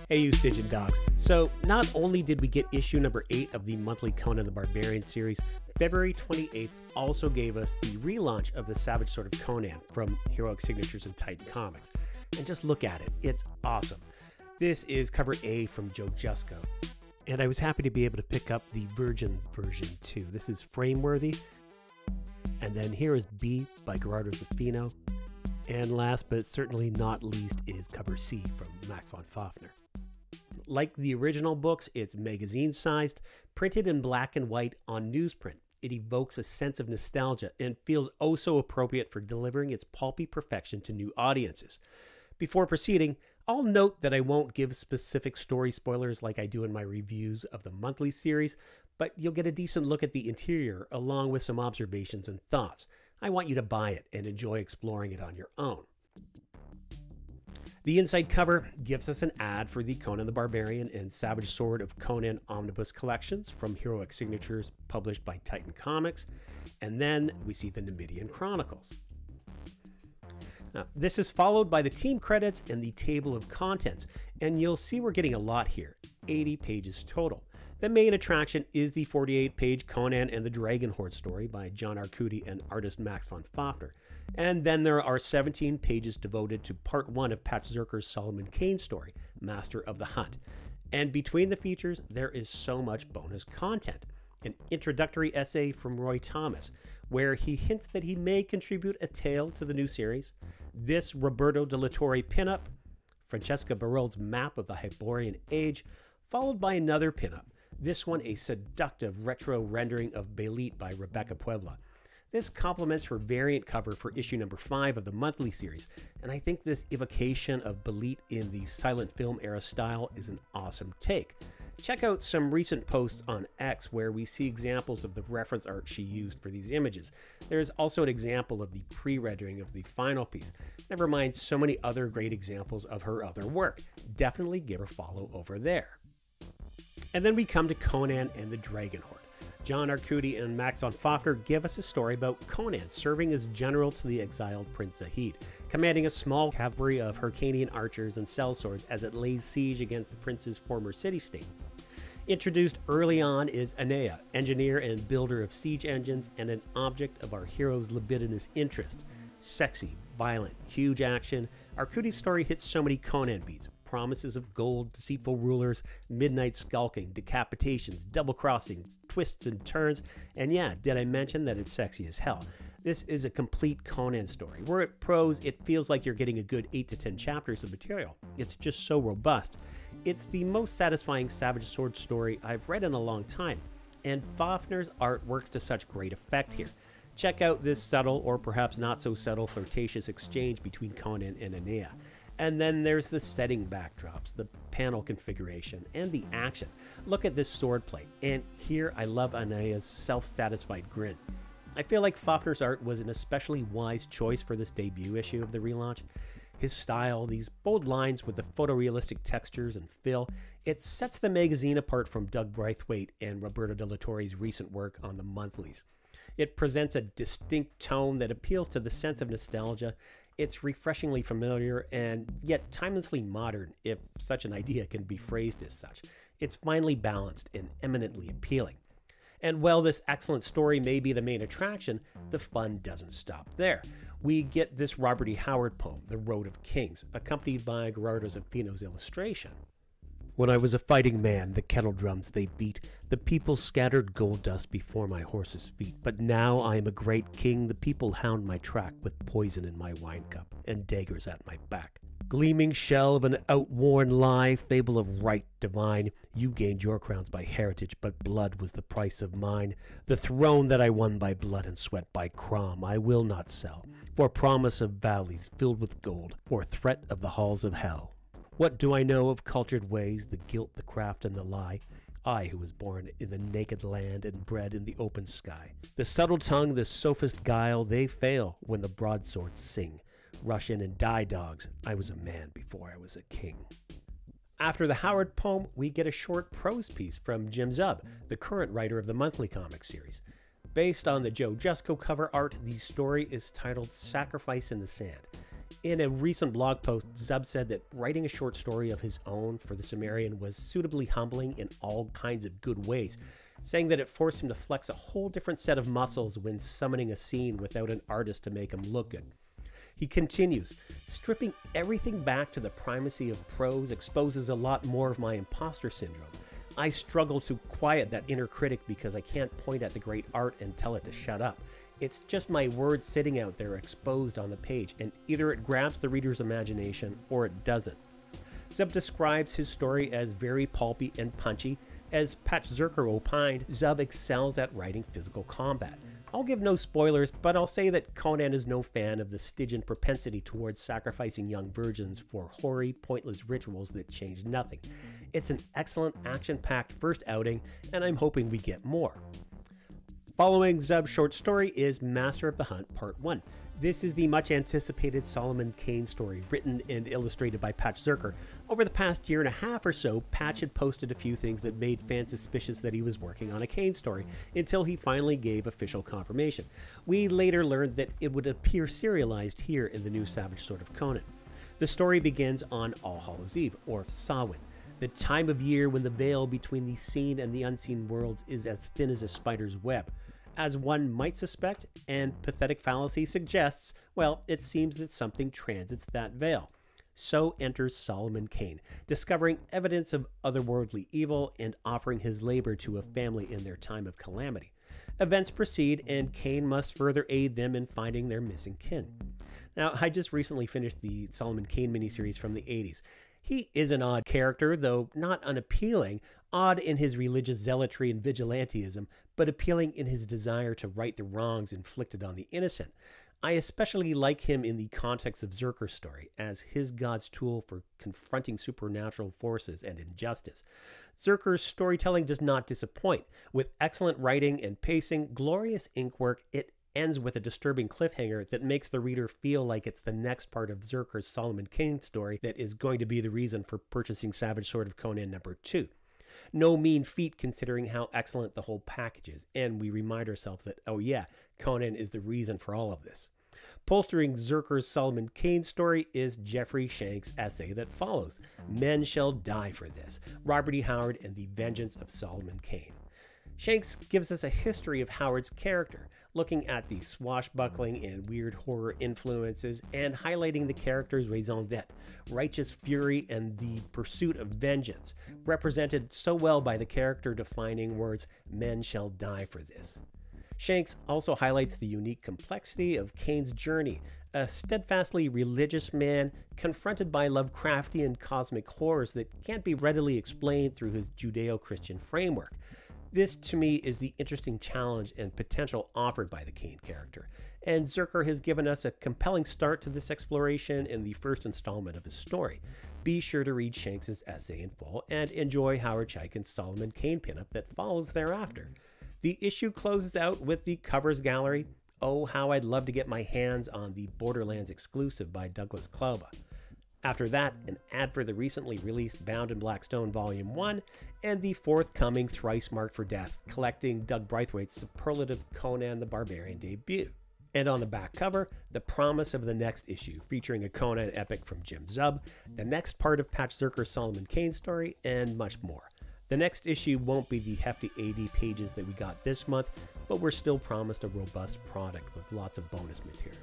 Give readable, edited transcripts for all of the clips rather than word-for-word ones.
Hey, you Stygian Dogs. So, not only did we get issue number 8 of the monthly Conan the Barbarian series, February 28th also gave us the relaunch of the Savage Sword of Conan from Heroic Signatures and Titan Comics. And just look at it, it's awesome. This is cover A from Joe Jusko. And I was happy to be able to pick up the Virgin version too. This is frame-worthy. And then here is B by Gerardo Zaffino. And last but certainly not least is cover C from Max von Fafner. Like the original books, it's magazine-sized, printed in black and white on newsprint. It evokes a sense of nostalgia and feels oh so appropriate for delivering its pulpy perfection to new audiences. Before proceeding, I'll note that I won't give specific story spoilers like I do in my reviews of the monthly series, but you'll get a decent look at the interior along with some observations and thoughts. I want you to buy it and enjoy exploring it on your own. The inside cover gives us an ad for the Conan the Barbarian and Savage Sword of Conan Omnibus collections from Heroic Signatures published by Titan Comics, and then we see the Numidian Chronicles. Now, this is followed by the team credits and the table of contents, and you'll see we're getting a lot here, 80 pages total. The main attraction is the 48-page Conan and the Dragon Horde story by John Arcudi and artist Max von Fafner. And then there are 17 pages devoted to part 1 of Pat Zircher's Solomon Kane story, Master of the Hunt. And between the features, there is so much bonus content. An introductory essay from Roy Thomas, where he hints that he may contribute a tale to the new series. This Roberto De La Torre pinup, Francesca Baerald's map of the Hyborian age, followed by another pinup, this one a seductive retro rendering of Baerald by Rebeca Puebla. This complements her variant cover for issue number 5 of the monthly series, and I think this evocation of Baerald in the silent film era style is an awesome take. Check out some recent posts on X where we see examples of the reference art she used for these images. There's also an example of the pre-rendering of the final piece. Never mind so many other great examples of her other work. Definitely give her a follow over there. And then we come to Conan and the Dragon Horde. John Arcudi and Max von Fafner give us a story about Conan serving as general to the exiled Prince Zahid, commanding a small cavalry of Hyrcanian archers and sellswords as it lays siege against the prince's former city-state. Introduced early on is Anea, engineer and builder of siege engines and an object of our hero's libidinous interest. Sexy, violent, huge action, Arcudi's story hits so many Conan beats. Promises of gold, deceitful rulers, midnight skulking, decapitations, double crossings, twists and turns, and yeah, did I mention that it's sexy as hell? This is a complete Conan story. Where it prose, it feels like you're getting a good 8 to 10 chapters of material. It's just so robust. It's the most satisfying Savage Sword story I've read in a long time, and Fafner's art works to such great effect here. Check out this subtle, or perhaps not so subtle, flirtatious exchange between Conan and Anea. And then there's the setting backdrops, the panel configuration, and the action. Look at this swordplay, and here I love Anea's self-satisfied grin. I feel like Fafner's art was an especially wise choice for this debut issue of the relaunch. His style, these bold lines with the photorealistic textures and fill, it sets the magazine apart from Doug Braithwaite and Roberto De La Torre's recent work on the monthlies. It presents a distinct tone that appeals to the sense of nostalgia. It's refreshingly familiar and yet timelessly modern, if such an idea can be phrased as such. It's finely balanced and eminently appealing. And while this excellent story may be the main attraction, the fun doesn't stop there. We get this Robert E. Howard poem, The Road of Kings, accompanied by Gerardo Zaffino's illustration. When I was a fighting man, the kettle drums they beat, the people scattered gold dust before my horse's feet. But now I am a great king, the people hound my track with poison in my wine cup and daggers at my back. Gleaming shell of an outworn lie, fable of right divine, you gained your crowns by heritage, but blood was the price of mine. The throne that I won by blood and sweat by Crom I will not sell, for promise of valleys filled with gold, or threat of the halls of hell. What do I know of cultured ways, the guilt, the craft, and the lie? I who was born in the naked land and bred in the open sky. The subtle tongue, the sophist guile, they fail when the broadswords sing. Rush in and die, dogs. I was a man before I was a king. After the Howard poem, we get a short prose piece from Jim Zub, the current writer of the monthly comic series. Based on the Joe Jusko cover art, the story is titled Sacrifice in the Sand. In a recent blog post, Zub said that writing a short story of his own for the Cimmerian was suitably humbling in all kinds of good ways, saying that it forced him to flex a whole different set of muscles when summoning a scene without an artist to make him look good. He continues, stripping everything back to the primacy of prose exposes a lot more of my imposter syndrome. I struggle to quiet that inner critic because I can't point at the great art and tell it to shut up. It's just my words sitting out there exposed on the page, and either it grabs the reader's imagination or it doesn't. Zub describes his story as very pulpy and punchy. As Patch Zircher opined, Zub excels at writing physical combat. I'll give no spoilers, but I'll say that Conan is no fan of the Stygian propensity towards sacrificing young virgins for hoary, pointless rituals that change nothing. It's an excellent action-packed first outing, and I'm hoping we get more. Following Zub's short story is Master of the Hunt Part 1. This is the much-anticipated Solomon Kane story, written and illustrated by Patch Zircher. Over the past year and a half or so, Patch had posted a few things that made fans suspicious that he was working on a Kane story, until he finally gave official confirmation. We later learned that it would appear serialized here in the new Savage Sword of Conan. The story begins on All Hallows Eve, or Samhain, the time of year when the veil between the seen and the unseen worlds is as thin as a spider's web. As one might suspect, and pathetic fallacy suggests, well, it seems that something transits that veil. So enters Solomon Kane, discovering evidence of otherworldly evil and offering his labor to a family in their time of calamity. Events proceed, and Kane must further aid them in finding their missing kin. Now, I just recently finished the Solomon Kane miniseries from the 80s. He is an odd character, though not unappealing, odd in his religious zealotry and vigilantism, but appealing in his desire to right the wrongs inflicted on the innocent. I especially like him in the context of Zircher's story, as his god's tool for confronting supernatural forces and injustice. Zircher's storytelling does not disappoint. With excellent writing and pacing, glorious ink work, it ends with a disturbing cliffhanger that makes the reader feel like it's the next part of Zircher's Solomon Kane story that is going to be the reason for purchasing Savage Sword of Conan #2. No mean feat considering how excellent the whole package is, and we remind ourselves that, oh yeah, Conan is the reason for all of this. Bolstering Zircher's Solomon Kane story is Jeffrey Shanks' essay that follows, Men Shall Die for This, Robert E. Howard and the Vengeance of Solomon Kane. Shanks gives us a history of Howard's character, looking at the swashbuckling and weird horror influences and highlighting the character's raison d'etre, righteous fury and the pursuit of vengeance, represented so well by the character-defining words, men shall die for this. Shanks also highlights the unique complexity of Kane's journey, a steadfastly religious man confronted by Lovecraftian cosmic horrors that can't be readily explained through his Judeo-Christian framework. This, to me, is the interesting challenge and potential offered by the Kane character, and Zircher has given us a compelling start to this exploration in the first installment of his story. Be sure to read Shanks' essay in full and enjoy Howard Chaykin's Solomon Kane pinup that follows thereafter. The issue closes out with the covers gallery. Oh, how I'd love to get my hands on the Borderlands exclusive by Douglas Klauba. After that, an ad for the recently released Bound in Blackstone Volume 1 and the forthcoming Thrice Marked for Death, collecting Doug Braithwaite's superlative Conan the Barbarian debut. And on the back cover, the promise of the next issue, featuring a Conan epic from Jim Zub, the next part of Patch Zircher's Solomon Kane story, and much more. The next issue won't be the hefty 80 pages that we got this month, but we're still promised a robust product with lots of bonus material.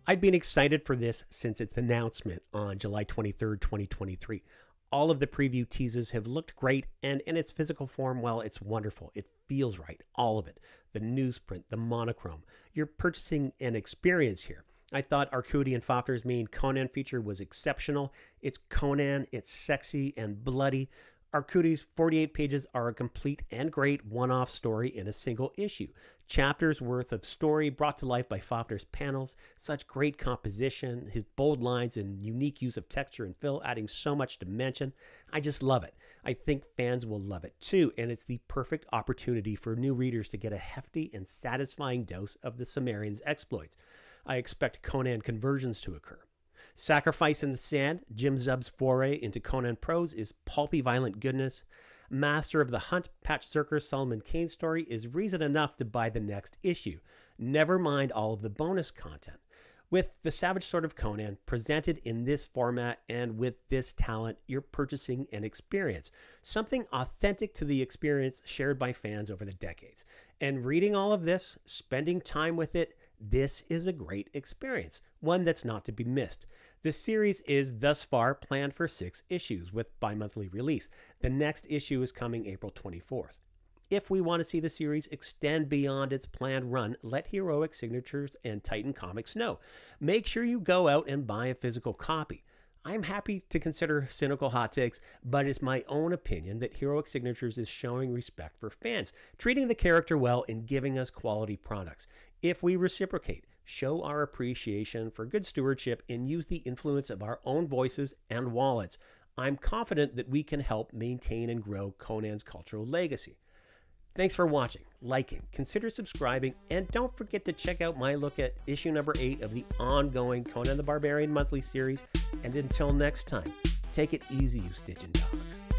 I'd been excited for this since its announcement on July 23rd, 2023. All of the preview teases have looked great, and in its physical form, well, it's wonderful. It feels right, all of it. The newsprint, the monochrome. You're purchasing an experience here. I thought Arcudi and Fafner's main Conan feature was exceptional. It's Conan, it's sexy and bloody. Arcudi's 48 pages are a complete and great one-off story in a single issue. Chapters worth of story brought to life by Fafner's panels, such great composition, his bold lines and unique use of texture and fill adding so much dimension. I just love it. I think fans will love it too, and it's the perfect opportunity for new readers to get a hefty and satisfying dose of the Cimmerian's exploits. I expect Conan conversions to occur. Sacrifice in the Sand, Jim Zub's foray into Conan prose, is pulpy violent goodness. Master of the Hunt, Patch Zircher's Solomon Kane story is reason enough to buy the next issue. Never mind all of the bonus content. With the Savage Sword of Conan presented in this format and with this talent, you're purchasing an experience, something authentic to the experience shared by fans over the decades. And reading all of this, spending time with it, this is a great experience, one that's not to be missed. This series is thus far planned for 6 issues with bi-monthly release. The next issue is coming April 24th. If we want to see the series extend beyond its planned run, let Heroic Signatures and Titan Comics know. Make sure you go out and buy a physical copy. I'm happy to consider cynical hot takes, but it's my own opinion that Heroic Signatures is showing respect for fans, treating the character well and giving us quality products. If we reciprocate, show our appreciation for good stewardship, and use the influence of our own voices and wallets, I'm confident that we can help maintain and grow Conan's cultural legacy. Thanks for watching, liking, consider subscribing, and don't forget to check out my look at issue number 8 of the ongoing Conan the Barbarian monthly series. And until next time, take it easy, you Stygian Dogs.